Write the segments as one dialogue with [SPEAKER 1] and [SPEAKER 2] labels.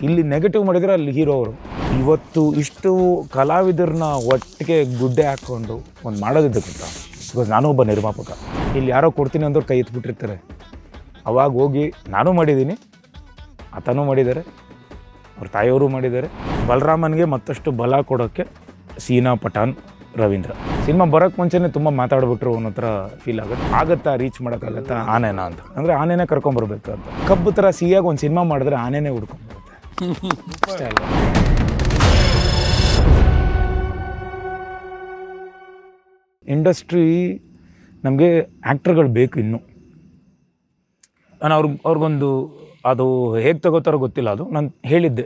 [SPEAKER 1] ಇಲ್ಲಿ ನೆಗೆಟಿವ್ ಮಾಡಿದರೆ ಅಲ್ಲಿ ಹೀರೋ ಅವರು. ಇವತ್ತು ಇಷ್ಟು ಕಲಾವಿದರನ್ನ ಒಟ್ಟಿಗೆ ಗುಡ್ಡೆ ಹಾಕ್ಕೊಂಡು ಒಂದು ಮಾಡೋದಿದ್ದೆ ಗೊತ್ತಾ? ಬಿಕಾಸ್ ನಾನು ಒಬ್ಬ ನಿರ್ಮಾಪಕ. ಇಲ್ಲಿ ಯಾರೋ ಕೊಡ್ತೀನಿ ಅಂದವ್ರು ಕೈ ಎತ್ಬಿಟ್ಟಿರ್ತಾರೆ. ಅವಾಗ ಹೋಗಿ ನಾನು ಮಾಡಿದ್ದೀನಿ, ಆತನೂ ಮಾಡಿದ್ದಾರೆ, ಅವ್ರ ತಾಯಿಯವರು ಮಾಡಿದ್ದಾರೆ. ಬಲರಾಮನಿಗೆ ಮತ್ತಷ್ಟು ಬಲ ಕೊಡೋಕ್ಕೆ ಸೀನಾ, ಪಠಾನ್, ರವೀಂದ್ರ. ಸಿನಿಮಾ ಬರೋಕ್ಕೆ ಮುಂಚೆನೇ ತುಂಬ ಮಾತಾಡ್ಬಿಟ್ರು ಅನ್ನೋ ಥರ ಫೀಲ್ ಆಗುತ್ತಾ ರೀಚ್ ಮಾಡೋಕ್ಕಾಗತ್ತಾ ಆನೆನ ಅಂತ. ಅಂದರೆ ಆನೆನೇ ಕರ್ಕೊಂಬರ್ಬೇಕು ಅಂತ. ಕಬ್ಬು ಥರ ಸಿಹಿಯಾಗಿ ಒಂದು ಸಿನಿಮಾ ಮಾಡಿದ್ರೆ ಆನೆನೇ ಹುಡ್ಕೊಂಡ್ಬರುತ್ತೆ ಅಷ್ಟೇ ಅಲ್ಲ. ಇಂಡಸ್ಟ್ರಿ ನಮಗೆ ಆ್ಯಕ್ಟರ್ಗಳು ಬೇಕು ಇನ್ನೂ. ನಾನು ಅವ್ರಿಗೊಂದು ಅದು ಹೇಗೆ ತಗೋತಾರೋ ಗೊತ್ತಿಲ್ಲ. ಅದು ನಾನು ಹೇಳಿದ್ದೆ,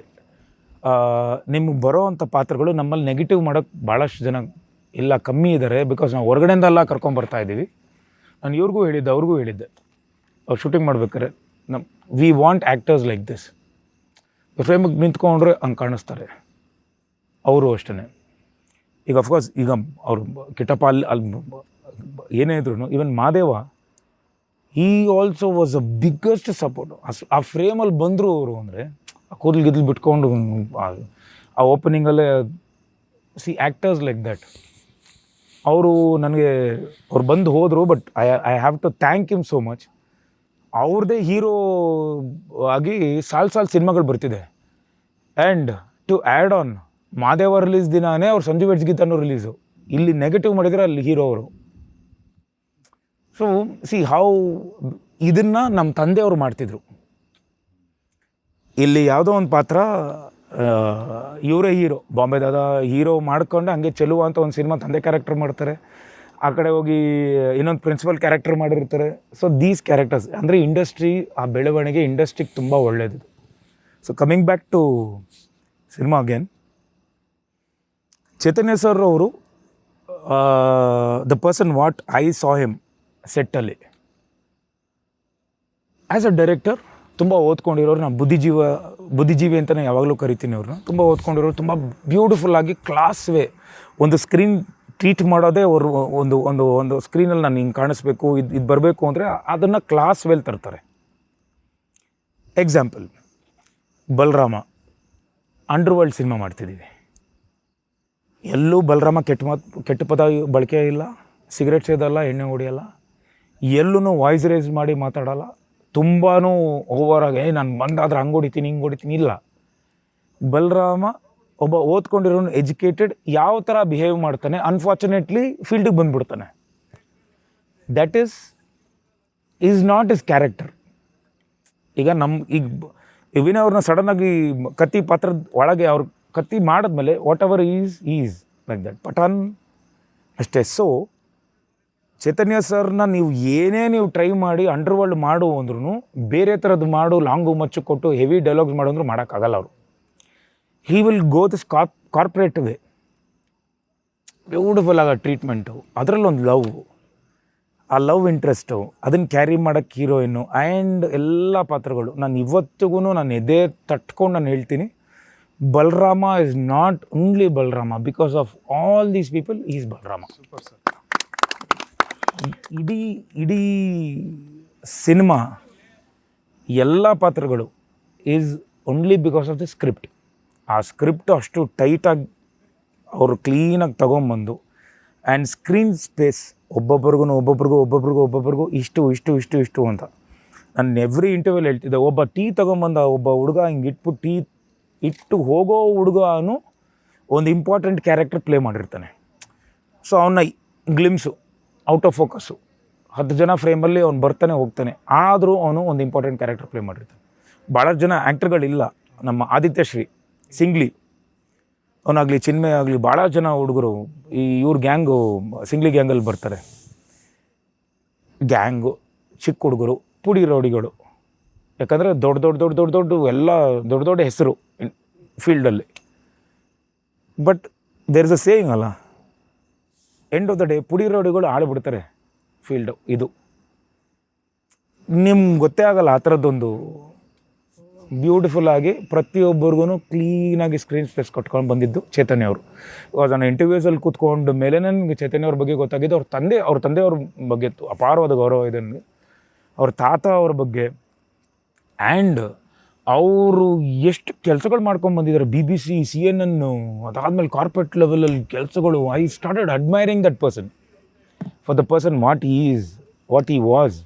[SPEAKER 1] ನಿಮಗೆ ಬರೋ ಅಂಥ ಪಾತ್ರಗಳು ನಮ್ಮಲ್ಲಿ ನೆಗೆಟಿವ್ ಮಾಡೋಕ್ಕೆ ಭಾಳಷ್ಟು ಜನ ಇಲ್ಲ, ಕಮ್ಮಿ ಇದ್ದಾರೆ. ಬಿಕಾಸ್ ನಾವು ಹೊರಗಡೆಯಿಂದೆಲ್ಲ ಕರ್ಕೊಂಬರ್ತಾ ಇದ್ದೀವಿ. ನಾನು ಇವ್ರಿಗೂ ಹೇಳಿದ್ದೆ, ಅವ್ರಿಗೂ ಹೇಳಿದ್ದೆ, ಅವ್ರು ಶೂಟಿಂಗ್ ಮಾಡ್ಬೇಕಾರೆ we want actors like this. ಫ್ರೇಮಿಗೆ ನಿಂತ್ಕೊಂಡ್ರೆ ಹಂಗೆ ಕಾಣಿಸ್ತಾರೆ. ಅವರು ಅಷ್ಟೇ. ಈಗ ಅಫ್ಕೋರ್ಸ್ ಈಗ ಅವರು ಕಿಟ್ಟಪ್ಪ ಅಲ್ಲಿ ಏನೇ ಇದ್ರು, ಈವನ್ ಮಾದೇವ, ಈ also was a biggest support. ಆ ಫ್ರೇಮಲ್ಲಿ ಬಂದರು ಅವರು. ಅಂದರೆ ಆ ಕೂದಲು ಗಿದ್ಲು ಬಿಟ್ಕೊಂಡು ಆ ಓಪನಿಂಗಲ್ಲೇ ಸಿ ಆ್ಯಕ್ಟರ್ಸ್ ಲೈಕ್ ದ್ಯಾಟ್. ಅವರು ನನಗೆ ಅವ್ರು ಬಂದು ಹೋದರು. But I have to thank him so much. ಅವ್ರದ್ದೇ ಹೀರೋ ಆಗಿ ಸಾಲು ಸಿನಿಮಾಗಳು ಬರ್ತಿದೆ. And to add on, Madeva release ದಿನಾನೇ ಅವ್ರು ಸಂಜು ವೆಡ್ಸ್ ಗೀತಾನು ರಿಲೀಸು. ಇಲ್ಲಿ ನೆಗೆಟಿವ್ ಮಾಡಿದರೆ ಅಲ್ಲಿ ಹೀರೋ ಅವರು. ಸೊ ಸಿ ಹೌ ಇದನ್ನು ನಮ್ಮ ತಂದೆಯವರು ಮಾಡ್ತಿದ್ರು. ಇಲ್ಲಿ ಯಾವುದೋ ಒಂದು ಪಾತ್ರ ಇವರೇ ಹೀರೋ, ಬಾಂಬೆ ದಾದಾ ಹೀರೋ ಮಾಡ್ಕೊಂಡು ಹಂಗೆ ಚೆಲುವ ಅಂತ ಒಂದು ಸಿನಿಮಾ ತಂದೆ ಕ್ಯಾರೆಕ್ಟರ್ ಮಾಡ್ತಾರೆ. ಆ ಕಡೆ ಹೋಗಿ ಇನ್ನೊಂದು ಪ್ರಿನ್ಸಿಪಲ್ ಕ್ಯಾರೆಕ್ಟರ್ ಮಾಡಿರ್ತಾರೆ. ಸೊ ದೀಸ್ ಕ್ಯಾರೆಕ್ಟರ್ಸ್ ಅಂದರೆ ಇಂಡಸ್ಟ್ರಿ, ಆ ಬೆಳವಣಿಗೆ ಇಂಡಸ್ಟ್ರಿಗೆ ತುಂಬ ಒಳ್ಳೆಯದು. So coming back to cinema again, Chaitanya sir ಅವರು the person what I saw him ಸೆಟ್ಟಲ್ಲಿ ಆ್ಯಸ್ ಅ ಡೈರೆಕ್ಟರ್ ತುಂಬ ಓದ್ಕೊಂಡಿರೋರು. ನಾನು ಬುದ್ಧಿಜೀವಿ ಅಂತಲೇ ಯಾವಾಗಲೂ ಕರಿತೀನಿ ಅವ್ರನ್ನ. ತುಂಬ ಓದ್ಕೊಂಡಿರೋರು, ತುಂಬ ಬ್ಯೂಟಿಫುಲ್ಲಾಗಿ ಕ್ಲಾಸ್ ವೇ ಒಂದು ಸ್ಕ್ರೀನ್ ಟ್ರೀಟ್ ಮಾಡೋದೇ ಅವರು. ಒಂದು ಸ್ಕ್ರೀನಲ್ಲಿ ನಾನು ಹಿಂಗೆ ಕಾಣಿಸ್ಬೇಕು, ಇದು ಬರಬೇಕು ಅಂದರೆ ಅದನ್ನು ಕ್ಲಾಸ್ ವೇಲ್ ತರ್ತಾರೆ. ಎಕ್ಸಾಂಪಲ್, ಬಲರಾಮ ಅಂಡರ್ವರ್ಲ್ಡ್ ಸಿನಿಮಾ ಮಾಡ್ತಿದ್ದೀವಿ. ಎಲ್ಲೂ ಬಲರಾಮ ಕೆಟ್ಟ ಪದ ಬಳಕೆ ಇಲ್ಲ, ಸಿಗರೇಟ್ ಸೇದಲ್ಲ, ಎಣ್ಣೆ ಹೊಡಿಯಲ್ಲ, ಎಲ್ಲೂ ವಾಯ್ಸ್ ರೇಸ್ ಮಾಡಿ ಮಾತಾಡಲ್ಲ, ತುಂಬಾ ಓವರಾಗಿ ನಾನು ಬಂದಾದ್ರೆ ಹಂಗೆ ಹೊಡಿತೀನಿ ಹಿಂಗೆ ಹೊಡಿತೀನಿ ಇಲ್ಲ. ಬಲರಾಮ ಒಬ್ಬ ಓದ್ಕೊಂಡಿರೋನು, ಎಜುಕೇಟೆಡ್, ಯಾವ ಥರ ಬಿಹೇವ್ ಮಾಡ್ತಾನೆ, ಅನ್ಫಾರ್ಚುನೇಟ್ಲಿ ಫೀಲ್ಡಿಗೆ ಬಂದುಬಿಡ್ತಾನೆ. That is not is character. ಈಗ ಈಗ ವಿನಯ್ ಅವ್ರನ್ನ ಸಡನ್ನಾಗಿ ಕತ್ತಿ ಪಾತ್ರದ ಒಳಗೆ ಅವ್ರು ಕತ್ತಿ ಮಾಡಿದ್ಮೇಲೆ what ever is like that. Pathan ಅಷ್ಟೇ. ಸೊ ಚೈತನ್ಯ ಸರ್ನ ನೀವು ಟ್ರೈ ಮಾಡಿ ಅಂಡರ್ವರ್ಲ್ಡ್ ಮಾಡು ಅಂದ್ರೂ, ಬೇರೆ ಥರದ್ದು ಮಾಡು, ಲಾಂಗು ಮಚ್ಚು ಕೊಟ್ಟು ಹೆವಿ ಡೈಲಾಗ್ಸ್ ಮಾಡು ಅಂದ್ರೂ ಮಾಡೋಕ್ಕಾಗಲ್ಲ ಅವರು. He will go this corporate way. Beautiful ಆಗ ಟ್ರೀಟ್ಮೆಂಟು, ಅದರಲ್ಲೊಂದು ಲವ್, ಆ ಲವ್ ಇಂಟ್ರೆಸ್ಟು, ಅದನ್ನು ಕ್ಯಾರಿ ಮಾಡೋಕ್ಕೆ ಹೀರೋಯಿನ್ನು ಆ್ಯಂಡ್ ಎಲ್ಲ ಪಾತ್ರಗಳು. ನಾನು ಇವತ್ತಿಗೂ ನಾನು ಎದೆ ತಟ್ಕೊಂಡು ನಾನು ಹೇಳ್ತೀನಿ, Balarama is not only Balarama. Because of all these people is Balarama. Super sir. ಇಡೀ ಸಿನಿಮಾ ಎಲ್ಲ ಪಾತ್ರಗಳು is only because of the script. ಆ ಸ್ಕ್ರಿಪ್ಟ್ ಅಷ್ಟು ಟೈಟಾಗಿ ಅವರು ಕ್ಲೀನಾಗಿ ತೊಗೊಂಬಂದು, ಆ್ಯಂಡ್ ಸ್ಕ್ರೀನ್ ಸ್ಪೇಸ್ ಒಬ್ಬೊಬ್ರಿಗೂ ಇಷ್ಟು ಅಂತ. ನಾನು ಎವ್ರಿ ಇಂಟರ್ವ್ಯೂಲ್ ಹೇಳ್ತಿದ್ದೆ, ಒಬ್ಬ ಟೀ ತೊಗೊಂಬಂದ ಒಬ್ಬ ಹುಡುಗ ಹಿಂಗೆ ಇಟ್ಟು ಹೋಗೋ ಹುಡುಗನು ಒಂದು ಇಂಪಾರ್ಟೆಂಟ್ ಕ್ಯಾರೆಕ್ಟರ್ ಪ್ಲೇ ಮಾಡಿರ್ತಾನೆ. ಸೊ ಅವನ್ನ ಗ್ಲಿಮ್ಸು, ಔಟ್ ಆಫ್ ಫೋಕಸ್ಸು, 10 ಜನ ಫ್ರೇಮಲ್ಲಿ ಅವ್ನು ಬರ್ತಾನೆ ಹೋಗ್ತಾನೆ, ಆದರೂ ಅವನು ಒಂದು ಇಂಪಾರ್ಟೆಂಟ್ ಕ್ಯಾರೆಕ್ಟರ್ ಪ್ಲೇ ಮಾಡಿರ್ತಾನೆ. ಭಾಳಷ್ಟು ಜನ ಆ್ಯಕ್ಟರ್ಗಳಿಲ್ಲ. ನಮ್ಮ ಆದಿತ್ಯ ಶ್ರೀ, ಸಿಂಗ್ಲಿ ಅವನಾಗಲಿ, ಚಿನ್ಮಯ ಆಗಲಿ, ಭಾಳ ಜನ ಹುಡುಗರು ಇವ್ರ ಗ್ಯಾಂಗು ಸಿಂಗ್ಲಿ ಗ್ಯಾಂಗಲ್ಲಿ ಬರ್ತಾರೆ. ಗ್ಯಾಂಗು ಚಿಕ್ಕ ಹುಡುಗರು, ಪುಡಿ ರೌಡಿಗಳು. ಯಾಕಂದರೆ ದೊಡ್ಡ ಎಲ್ಲ ದೊಡ್ಡ ಹೆಸರು ಫೀಲ್ಡಲ್ಲಿ. But there is a saying ಅಲ್ಲ, ಎಂಡ್ ಆಫ್ ದ ಡೇ ಪುಡಿ ರೌಡಿಗಳು ಆಳ್ಬಿಡ್ತಾರೆ ಫೀಲ್ಡು. ಇದು ನಿಮ್ಗೆ ಗೊತ್ತೇ ಆಗಲ್ಲ. ಆ ಥರದ್ದೊಂದು ಬ್ಯೂಟಿಫುಲ್ಲಾಗಿ ಪ್ರತಿಯೊಬ್ಬರಿಗೂ ಕ್ಲೀನಾಗಿ ಸ್ಕ್ರೀನ್ ಸ್ಪೇಸ್ ಕೊಟ್ಕೊಂಡು ಬಂದಿದ್ದು ಚೈತನ್ಯ ಅವರು. ಇವಾಗ ನಾನು ಇಂಟರ್ವ್ಯೂಸಲ್ಲಿ ಕೂತ್ಕೊಂಡ ಮೇಲೆ ನನಗೆ ಚೈತನ್ಯ ಅವ್ರ ಬಗ್ಗೆ ಗೊತ್ತಾಗಿದ್ದು. ಅವ್ರ ತಂದೆಯವ್ರ ಬಗ್ಗೆ ಅಪಾರವಾದ ಗೌರವ ಇದೆ ನನಗೆ. ಅವ್ರ ತಾತ ಅವ್ರ ಬಗ್ಗೆ. ಆ್ಯಂಡ್ ಅವರು ಎಷ್ಟು ಕೆಲಸಗಳು ಮಾಡ್ಕೊಂಡು ಬಂದಿದ್ದಾರೆ, BBC, CNN, ಅದಾದಮೇಲೆ ಕಾರ್ಪೊರೇಟ್ ಲೆವೆಲಲ್ಲಿ ಕೆಲಸಗಳು. I started admiring that person for the person what he was.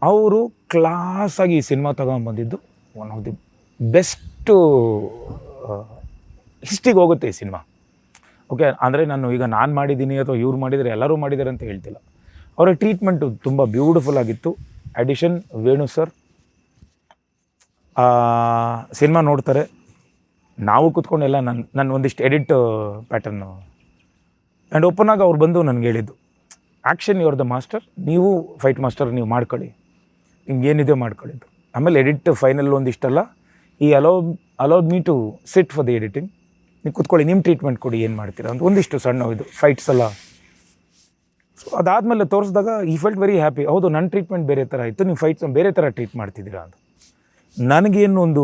[SPEAKER 1] ಅವರು ಕ್ಲಾಸಾಗಿ ಈ ಸಿನಿಮಾ ತಗೊಂಡ್ಬಂದಿದ್ದು ಒನ್ ಆಫ್ ದಿ ಬೆಸ್ಟು ಹಿಸ್ಟ್ರಿಗೆ ಹೋಗುತ್ತೆ ಈ ಸಿನಿಮಾ. ಓಕೆ, ಅಂದರೆ ನಾನು ಮಾಡಿದ್ದೀನಿ ಅಥವಾ ಇವ್ರು ಮಾಡಿದರೆ ಎಲ್ಲರೂ ಮಾಡಿದ್ದಾರೆ ಅಂತ ಹೇಳ್ತಿಲ್ಲ. ಅವರ ಟ್ರೀಟ್ಮೆಂಟು ತುಂಬ ಬ್ಯೂಟಿಫುಲ್ ಆಗಿತ್ತು. ಅಡಿಷನ್ ವೇಣು ಸರ್ ಸಿನಿಮಾ ನೋಡ್ತಾರೆ, ನಾವು ಕೂತ್ಕೊಂಡೆಲ್ಲ ನನ್ನ ಒಂದಿಷ್ಟು ಎಡಿಟ್ ಪ್ಯಾಟರ್ನು ಆ್ಯಂಡ್ ಓಪನ್ ಆಗಿ ಅವ್ರು ಬಂದು ನನಗೆ ಹೇಳಿದ್ದು, ಆ್ಯಕ್ಷನ್ ಯುವರ್ ದ ಮಾಸ್ಟರ್, ನೀವು ಫೈಟ್ ಮಾಸ್ಟರ್, ನೀವು ಮಾಡ್ಕೊಳ್ಳಿ, ನಿಮ್ಗೆ ಏನಿದೆ ಮಾಡ್ಕೊಳ್ಳಿದ್ದು. ಆಮೇಲೆ ಎಡಿಟ್ ಫೈನಲ್ ಒಂದಿಷ್ಟಲ್ಲ, ಈ allowed me to sit for the editing, ನೀವು ಕೂತ್ಕೊಳ್ಳಿ, ನಿಮ್ಮ ಟ್ರೀಟ್ಮೆಂಟ್ ಕೊಡಿ, ಏನು ಮಾಡ್ತೀರಾ ಅಂತ ಒಂದಿಷ್ಟು ಸಣ್ಣ ಇದು ಫೈಟ್ಸ್ ಎಲ್ಲ. ಸೊ ಅದಾದಮೇಲೆ ತೋರಿಸಿದಾಗ ಈ ಫೆಲ್ಟ್ ವೆರಿ ಹ್ಯಾಪಿ. ಹೌದು, ನನ್ನ ಟ್ರೀಟ್ಮೆಂಟ್ ಬೇರೆ ಥರ ಇತ್ತು, ನೀವು ಫೈಟ್ಸ್ ಬೇರೆ ಥರ ಟ್ರೀಟ್ ಮಾಡ್ತಿದ್ದೀರಾ ಅಂತ. ನನಗೇನು ಒಂದು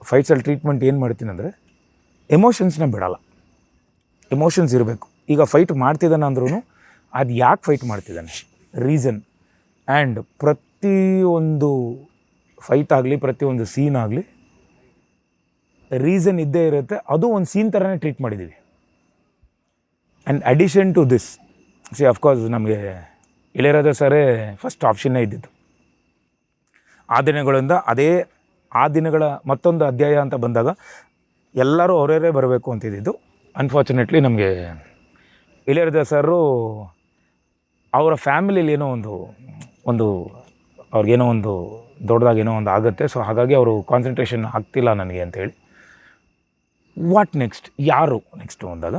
[SPEAKER 1] ಫೈಟ್ಸಲ್ಲಿ ಟ್ರೀಟ್ಮೆಂಟ್ ಏನು ಮಾಡ್ತೀನಿ ಅಂದರೆ, ಎಮೋಷನ್ಸ್ನ ಬಿಡಲ್ಲ, ಎಮೋಷನ್ಸ್ ಇರಬೇಕು. ಈಗ ಫೈಟ್ ಮಾಡ್ತಿದ್ದಾನೆ ಅಂದ್ರೂ ಅದು ಯಾಕೆ ಫೈಟ್ ಮಾಡ್ತಿದ್ದಾನೆ, ರೀಸನ್. ಆ್ಯಂಡ್ ಪ್ರತಿಯೊಂದು ಫೈಟ್ ಆಗಲಿ, ಪ್ರತಿಯೊಂದು ಸೀನ್ ಆಗಲಿ ರೀಸನ್ ಇದ್ದೇ ಇರುತ್ತೆ. ಅದು ಒಂದು ಸೀನ್ ಥರನೇ ಟ್ರೀಟ್ ಮಾಡಿದ್ದೀವಿ. And addition to this, of course ನಮಗೆ ಇಳೆಯರಾಜ ಸರೇ ಫಸ್ಟ್ ಆಪ್ಷನ್ನೇ ಇದ್ದಿದ್ದು. ಆ ದಿನಗಳಿಂದ ಆ ದಿನಗಳ ಮತ್ತೊಂದು ಅಧ್ಯಾಯ ಅಂತ ಬಂದಾಗ ಎಲ್ಲರೂ ಅವರೇ ಬರಬೇಕು ಅಂತಿದ್ದು. ಅನ್ಫಾರ್ಚುನೇಟ್ಲಿ ನಮಗೆ ಇಳೆಯರಾಜ ಸರು ಅವರ ಫ್ಯಾಮಿಲಿಯಲ್ಲಿ ಏನೋ ಒಂದು ಅವ್ರಿಗೇನೋ ಒಂದು ದೊಡ್ಡದಾಗೇನೋ ಒಂದು ಆಗುತ್ತೆ. ಸೊ ಹಾಗಾಗಿ ಅವರು ಕಾನ್ಸಂಟ್ರೇಷನ್ ಆಗ್ತಿಲ್ಲ ನನಗೆ ಅಂತೇಳಿ. ವಾಟ್ ನೆಕ್ಸ್ಟ್, ಯಾರು ನೆಕ್ಸ್ಟು ಅಂದಾಗ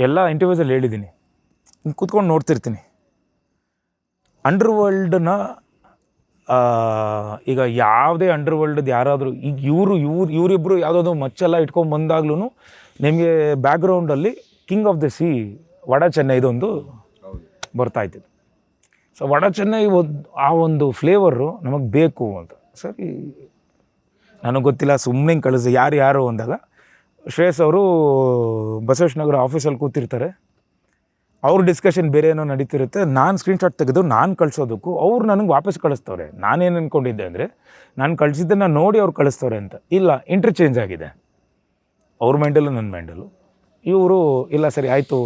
[SPEAKER 1] ಎಲ್ಲ ಇಂಟರ್ವ್ಯೂಸಲ್ಲಿ ಹೇಳಿದ್ದೀನಿ, ಕೂತ್ಕೊಂಡು ನೋಡ್ತಿರ್ತೀನಿ. ಅಂಡರ್ ವರ್ಲ್ಡ್ನ ಈಗ ಯಾವುದೇ ಅಂಡರ್ ವರ್ಲ್ಡ್ದು ಯಾರಾದರೂ ಈಗ ಇವರಿಬ್ಬರು ಯಾವುದಾದ್ರು ಮಚ್ಚೆಲ್ಲ ಇಟ್ಕೊಂಡು ಬಂದಾಗ್ಲೂ ನಿಮಗೆ ಬ್ಯಾಕ್ಗ್ರೌಂಡಲ್ಲಿ king of the sea Vada ಚೆನ್ನೈದೊಂದು ಬರ್ತಾಯಿತ್ತು. ಸೊ ವಡ ಚೆನ್ನೈ ಆ ಒಂದು ಫ್ಲೇವರು ನಮಗೆ ಬೇಕು ಅಂತ. ಸರಿ, ನನಗೆ ಗೊತ್ತಿಲ್ಲ, ಸುಮ್ಮನೆ ಕಳಿಸಿ ಯಾರು ಅಂದಾಗ ಶ್ರೇಯಸ್ ಅವರು ಬಸವೇಶ್ವರ ಆಫೀಸಲ್ಲಿ ಕೂತಿರ್ತಾರೆ, ಅವ್ರ ಡಿಸ್ಕಷನ್ ಬೇರೆ ಏನೋ ನಡೀತಿರುತ್ತೆ. ನಾನು ಸ್ಕ್ರೀನ್ಶಾಟ್ ತೆಗೆದು ನಾನು ಕಳಿಸೋದಕ್ಕೂ ಅವ್ರು ನನಗೆ ವಾಪಸ್ ಕಳಿಸ್ತವ್ರೆ. ನಾನೇನು ಅಂದ್ಕೊಂಡಿದ್ದೆ ಅಂದರೆ, ನಾನು ಕಳಿಸಿದ್ದನ್ನು ನೋಡಿ ಅವ್ರು ಕಳಿಸ್ತವ್ರೆ ಅಂತ. ಇಲ್ಲ, ಇಂಟರ್ಚೇಂಜ್ ಆಗಿದೆ. ಅವ್ರ ಮೈಂಡಲ್ಲೂ ನನ್ನ ಮೈಂಡಲ್ಲೂ. ಇವರು ಇಲ್ಲ ಸರಿ ಆಯಿತು,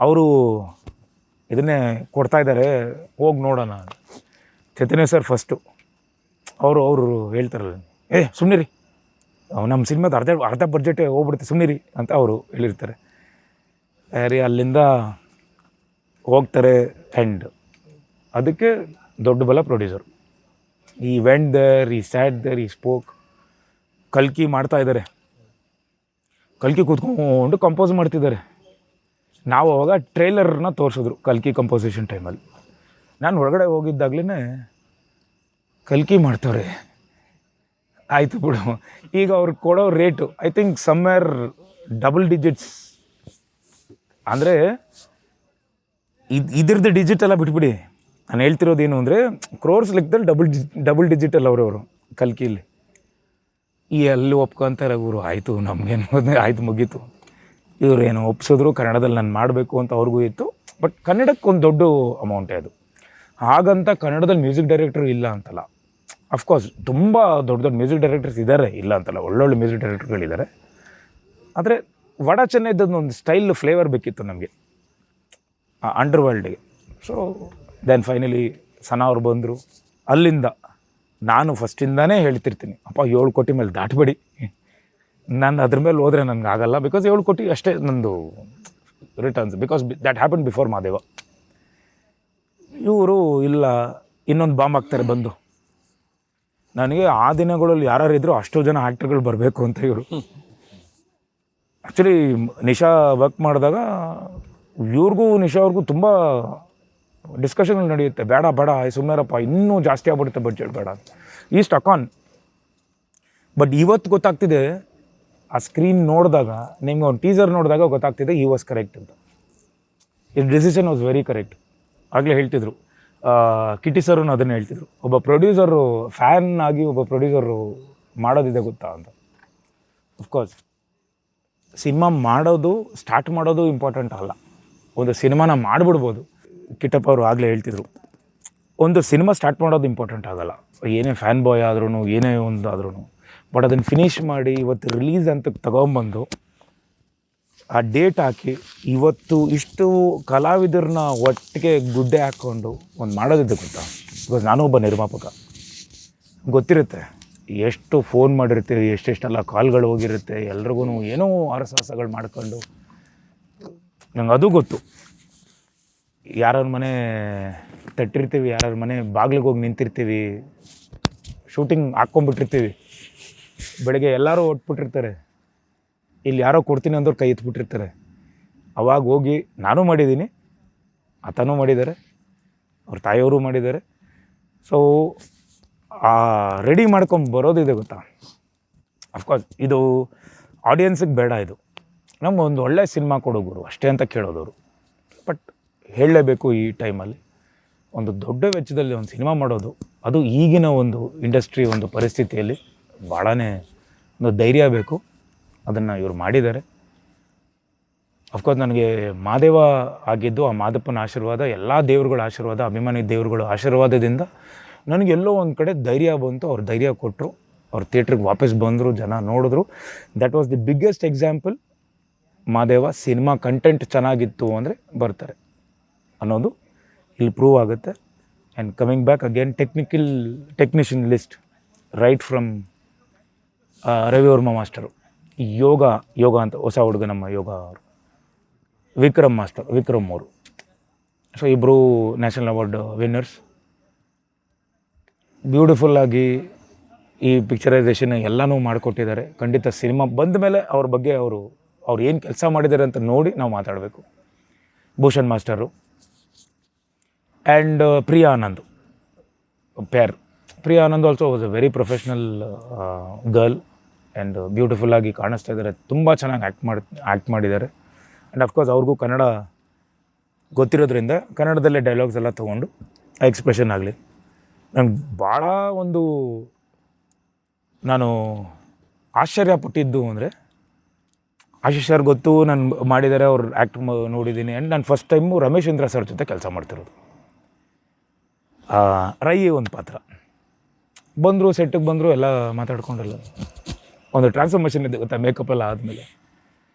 [SPEAKER 1] ಅವರು ಇದನ್ನೇ ಕೊಡ್ತಾಯಿದ್ದಾರೆ, ಹೋಗಿ ನೋಡೋಣ. ಚೈತನ್ಯ ಸರ್ ಫಸ್ಟು ಅವರು ಹೇಳ್ತಾರಲ್ಲ, ಸುಮ್ಮನಿರಿ, ನಮ್ಮ ಸಿನಿಮಾದ ಅರ್ಧ ಬಡ್ಜೆಟೇ ಹೋಗ್ಬಿಡುತ್ತೆ, ಸುಮ್ಮನಿರಿ ಅಂತ ಅವರು ಹೇಳಿರ್ತಾರೆ. ಸರಿ, ಅಲ್ಲಿಂದ ಹೋಗ್ತಾರೆ. ಆ್ಯಂಡ್ ಅದಕ್ಕೆ ದೊಡ್ಡ ಬಲ ಪ್ರೊಡ್ಯೂಸರು. ಈ ವೆಂಟ್ ದೇರ್, ಈ ಸ್ಯಾಟ್ ದೇರ್, ಈ ಸ್ಪೋಕ್. ಕಲ್ಕಿ ಮಾಡ್ತಾಯಿದ್ದಾರೆ, ಕಲ್ಕಿ ಕೂತ್ಕೊಂಡು ಕಂಪೋಸ್ ಮಾಡ್ತಿದ್ದಾರೆ. ನಾವು ಅವಾಗ ಟ್ರೇಲರ್ನ ತೋರಿಸಿದ್ರು ಕಲ್ಕಿ ಕಂಪೋಸಿಷನ್ ಟೈಮಲ್ಲಿ. ನಾನು ಹೊರಗಡೆ ಹೋಗಿದ್ದಾಗಲೇ ಕಲ್ಕಿ ಮಾಡ್ತವ್ರೆ, ಆಯಿತು ಬಿಡು. ಈಗ ಅವ್ರು ಕೊಡೋ rate I think somewhere double digits. ಅಂದರೆ ಇದ್ರದ್ದು ಡಿಜಿಟೆಲ್ಲ ಬಿಟ್ಬಿಡಿ, ನಾನು ಹೇಳ್ತಿರೋದೇನು ಅಂದರೆ ಕ್ರೋರ್ಸ್ ಲೆಕ್ಕದಲ್ಲಿ ಡಬಲ್ ಡಿಜಿಟಲ್ ಅವರು ಕಲ್ಕಿಯಲ್ಲಿ. ಈ ಅಲ್ಲಿ ಒಪ್ಕೊಂತಾರೆ ಇವರು, ಆಯಿತು ನಮಗೇನು ಆಯಿತು ಮುಗೀತು. ಇವರೇನು ಒಪ್ಸಿದ್ರು, ಕನ್ನಡದಲ್ಲಿ ನಾನು ಮಾಡಬೇಕು ಅಂತ ಅವ್ರಿಗೂ ಇತ್ತು. ಬಟ್ ಕನ್ನಡಕ್ಕೆ ಒಂದು ದೊಡ್ಡ ಅಮೌಂಟೇ ಅದು. ಹಾಗಂತ ಕನ್ನಡದಲ್ಲಿ ಮ್ಯೂಸಿಕ್ ಡೈರೆಕ್ಟರ್ ಇಲ್ಲ ಅಂತಲ್ಲ, ಅಫ್ಕೋರ್ಸ್ ತುಂಬ ದೊಡ್ಡ ಮ್ಯೂಸಿಕ್ ಡೈರೆಕ್ಟರ್ಸ್ ಇದ್ದಾರೆ, ಇಲ್ಲ ಅಂತಲ್ಲ, ಒಳ್ಳೊಳ್ಳೆ ಮ್ಯೂಸಿಕ್ ಡೈರೆಕ್ಟರ್ಗಳಿದ್ದಾರೆ. ಆದರೆ ವಡ ಚೆನ್ನೈದೊಂದು ಒಂದು ಸ್ಟೈಲ್ ಫ್ಲೇವರ್ ಬೇಕಿತ್ತು ನಮಗೆ ಅಂಡರ್ ವರ್ಲ್ಡಿಗೆ. ಸೊ ದೆನ್ ಫೈನಲಿ ಸನಾ ಅವ್ರು ಬಂದರು. ಅಲ್ಲಿಂದ ನಾನು ಫಸ್ಟಿಂದನೇ ಹೇಳ್ತಿರ್ತೀನಿ, ಅಪ್ಪ 7 ಕೋಟಿ ಮೇಲೆ ದಾಟಬೇಡಿ, ನಾನು ಅದ್ರ ಮೇಲೆ ಹೋದರೆ ನನಗೆ ಆಗಲ್ಲ. ಬಿಕಾಸ್ 7 ಕೋಟಿ ಅಷ್ಟೇ ನಂದು returns, because that happen before Madeva. ಇವರು ಇಲ್ಲ, ಇನ್ನೊಂದು ಬಾಂಬ್ ಹಾಕ್ತಾರೆ ಬಂದು. ನನಗೆ ಆ ದಿನಗಳಲ್ಲಿ ಯಾರು ಇದ್ದರೂ ಅಷ್ಟೋ ಜನ ಆ್ಯಕ್ಟ್ರ್ಗಳು ಬರಬೇಕು ಅಂತ ಇವರು. ಆ್ಯಕ್ಚುಲಿ ನಿಶಾ ವರ್ಕ್ ಮಾಡಿದಾಗ ನಿಶಾ ಅವ್ರಿಗೂ ತುಂಬ ಡಿಸ್ಕಷನ್ಗಳು ನಡೆಯುತ್ತೆ. ಬೇಡ ಸುಮ್ಮನೆರಪ್ಪ, ಇನ್ನೂ ಜಾಸ್ತಿ ಆಗ್ಬಿಡುತ್ತೆ ಬಡ್ಜೆಟ್, ಬೇಡ ಈ ಸ್ಟಕಾನ್. ಬಟ್ ಇವತ್ತು ಗೊತ್ತಾಗ್ತಿದೆ, ಆ ಸ್ಕ್ರೀನ್ ನೋಡಿದಾಗ, ನಿಮ್ಗೆ ಒಂದು ಟೀಸರ್ ನೋಡಿದಾಗ ಗೊತ್ತಾಗ್ತಿದೆ ಈ ವಾಸ್ ಕರೆಕ್ಟ್ ಅಂತ. Is decision was very correct. ಆಗಲೇ ಹೇಳ್ತಿದ್ರು ಕಿಟಿ ಸರೂ ಅದನ್ನೇ ಹೇಳ್ತಿದ್ರು, ಒಬ್ಬ ಪ್ರೊಡ್ಯೂಸರು ಫ್ಯಾನ್ ಆಗಿ ಒಬ್ಬ ಪ್ರೊಡ್ಯೂಸರು ಮಾಡೋದಿದೆ ಗೊತ್ತಾ ಅಂತ. ಅಫ್ಕೋರ್ಸ್ ಸಿನಿಮಾ ಸ್ಟಾರ್ಟ್ ಮಾಡೋದು ಇಂಪಾರ್ಟೆಂಟ್ ಅಲ್ಲ, ಒಂದು ಸಿನಿಮಾನ ಮಾಡಿಬಿಡ್ಬೋದು. ಕಿಟ್ಟಪ್ಪ ಅವರು ಆಗಲೇ ಹೇಳ್ತಿದ್ರು, ಒಂದು ಸಿನಿಮಾ ಸ್ಟಾರ್ಟ್ ಮಾಡೋದು ಇಂಪಾರ್ಟೆಂಟ್ ಆಗಲ್ಲ, ಏನೇ ಫ್ಯಾನ್ ಬಾಯ್ ಆದ್ರೂ ಏನೇ ಒಂದು ಆದ್ರೂ, ಬಟ್ ಅದನ್ನು ಫಿನಿಷ್ ಮಾಡಿ ಇವತ್ತು ರಿಲೀಸ್ ಅಂತ ತಗೊಂಬಂದು ಆ ಡೇಟ್ ಹಾಕಿ ಇವತ್ತು ಇಷ್ಟು ಕಲಾವಿದರನ್ನ ಒಟ್ಟಿಗೆ ಗುಡ್ಡೆ ಹಾಕ್ಕೊಂಡು ಒಂದು ಮಾಡೋದಿದೆ ಗೊತ್ತಾ. ಬಿಕಾಸ್ ನಾನು ಒಬ್ಬ ನಿರ್ಮಾಪಕ, ಗೊತ್ತಿರುತ್ತೆ ಎಷ್ಟು ಫೋನ್ ಮಾಡಿರ್ತೀವಿ, ಎಷ್ಟೆಷ್ಟೆಲ್ಲ ಕಾಲ್ಗಳು ಹೋಗಿರುತ್ತೆ, ಎಲ್ರಿಗೂ ಏನೋ ಅರಸಾಸಗಳು ಮಾಡ್ಕೊಂಡು. ನಂಗೆ ಅದು ಗೊತ್ತು, ಯಾರ್ಯಾರ ಮನೆ ತಟ್ಟಿರ್ತೀವಿ, ಯಾರ್ಯಾರ ಮನೆ ಬಾಗಿಲಿಗೆ ಹೋಗಿ ನಿಂತಿರ್ತೀವಿ, ಶೂಟಿಂಗ್ ಹಾಕ್ಕೊಂಬಿಟ್ಟಿರ್ತೀವಿ, ಬೆಳಗ್ಗೆ ಎಲ್ಲರೂ ಒಟ್ಬಿಟ್ಟಿರ್ತಾರೆ, ಇಲ್ಲಿ ಯಾರೋ ಕೊಡ್ತೀನಿ ಅಂದವ್ರು ಕೈ ಎತ್ಬಿಟ್ಟಿರ್ತಾರೆ. ಅವಾಗ ಹೋಗಿ ನಾನು ಮಾಡಿದ್ದೀನಿ, ಆತನೂ ಮಾಡಿದ್ದಾರೆ, ಅವ್ರ ತಾಯಿಯವರು ಮಾಡಿದ್ದಾರೆ. ಸೊ ರೆಡಿ ಮಾಡ್ಕೊಂಡು ಬರೋದಿದೆ ಗೊತ್ತಾ. ಅಫ್ಕೋರ್ಸ್ ಇದು ಆಡಿಯನ್ಸಿಗೆ ಬೇಡ, ಇದು ನಮ್ಗೆ ಒಂದು ಒಳ್ಳೆ ಸಿನಿಮಾ ಕೊಡೋಗುರು ಅಷ್ಟೇ ಅಂತ ಕೇಳೋದವರು. ಬಟ್ ಹೇಳಲೇಬೇಕು, ಈ ಟೈಮಲ್ಲಿ ಒಂದು ದೊಡ್ಡ ವೆಚ್ಚದಲ್ಲಿ ಒಂದು ಸಿನಿಮಾ ಮಾಡೋದು, ಅದು ಈಗಿನ ಒಂದು ಇಂಡಸ್ಟ್ರಿ ಒಂದು ಪರಿಸ್ಥಿತಿಯಲ್ಲಿ ಭಾಳನೇ ಒಂದು ಧೈರ್ಯ ಬೇಕು. ಅದನ್ನು ಇವರು ಮಾಡಿದ್ದಾರೆ. ಅಫ್ಕೋರ್ಸ್ ನನಗೆ ಮಾದೇವ ಆಗಿದ್ದು ಆ ಮಾದಪ್ಪನ ಆಶೀರ್ವಾದ, ಎಲ್ಲ ದೇವ್ರುಗಳ ಆಶೀರ್ವಾದ, ಅಭಿಮಾನಿ ದೇವ್ರುಗಳ ಆಶೀರ್ವಾದದಿಂದ ನನಗೆಲ್ಲೋ ಒಂದು ಕಡೆ ಧೈರ್ಯ ಬಂತು. ಅವ್ರು ಧೈರ್ಯ ಕೊಟ್ಟರು, ಅವ್ರು ಥಿಯೇಟ್ರಿಗೆ ವಾಪಸ್ ಬಂದರು, ಜನ ನೋಡಿದ್ರು. That was the biggest example. Madeva cinema content ಚೆನ್ನಾಗಿತ್ತು ಅಂದರೆ ಬರ್ತಾರೆ ಅನ್ನೋದು ಇಲ್ಲಿ ಪ್ರೂವ್ ಆಗುತ್ತೆ. And coming back again, technician list right from Ravivarma master, Yoga ಅಂತ ಹೊಸ ಹುಡುಗ ನಮ್ಮ ಯೋಗ ಅವರು, ವಿಕ್ರಮ್ ಅವರು. ಸೊ ಇಬ್ಬರು ನ್ಯಾಷನಲ್ ಅವಾರ್ಡ್ ವಿನ್ನರ್ಸ್. ಬ್ಯೂಟಿಫುಲ್ಲಾಗಿ ಈ ಪಿಕ್ಚರೈಸೇಷನ್ ಎಲ್ಲನೂ ಮಾಡಿಕೊಟ್ಟಿದ್ದಾರೆ. ಖಂಡಿತ ಸಿನಿಮಾ ಬಂದ ಮೇಲೆ ಅವ್ರ ಬಗ್ಗೆ ಅವ್ರು ಏನು ಕೆಲಸ ಮಾಡಿದ್ದಾರೆ ಅಂತ ನೋಡಿ ನಾವು ಮಾತಾಡಬೇಕು. Bhushan master and Priya Anand pair. Priya Anand also was a very professional girl and ಬ್ಯೂಟಿಫುಲ್ಲಾಗಿ ಕಾಣಿಸ್ತಾ ಇದ್ದಾರೆ. ತುಂಬ ಚೆನ್ನಾಗಿ ಆ್ಯಕ್ಟ್ ಮಾಡಿದ್ದಾರೆ. ಆ್ಯಂಡ್ ಅಫ್ಕೋರ್ಸ್ ಅವ್ರಿಗೂ ಕನ್ನಡ ಗೊತ್ತಿರೋದ್ರಿಂದ ಕನ್ನಡದಲ್ಲೇ ಡೈಲಾಗ್ಸ್ ಎಲ್ಲ ತೊಗೊಂಡು ಎಕ್ಸ್ಪ್ರೆಷನ್ ಆಗಲಿ. ನಂಗೆ ಭಾಳ ನಾನು ಆಶ್ಚರ್ಯಪಟ್ಟಿದ್ದು ಅಂದರೆ, ಆಶೀಶ್ ಸರ್ ಗೊತ್ತು, ನಾನು ಮಾಡಿದ್ದಾರೆ, ಅವ್ರು ಆ್ಯಕ್ಟ್ ನೋಡಿದ್ದೀನಿ. ಆ್ಯಂಡ್ ನಾನು ಫಸ್ಟ್ ಟೈಮು ರಮೇಶೇಂದ್ರ ಸರ್ ಜೊತೆ ಕೆಲಸ ಮಾಡ್ತಿರೋದು. ರೈ ಒಂದು ಪಾತ್ರ ಬಂದರು, ಸೆಟ್ಟಿಗೆ ಬಂದರು, ಎಲ್ಲ ಮಾತಾಡ್ಕೊಂಡೆಲ್ಲ ಒಂದು ಟ್ರಾನ್ಸ್ಫಾರ್ಮೇಷನ್ ಇದೆ ಗೊತ್ತಾ, ಮೇಕಪ್ ಎಲ್ಲ ಆದಮೇಲೆ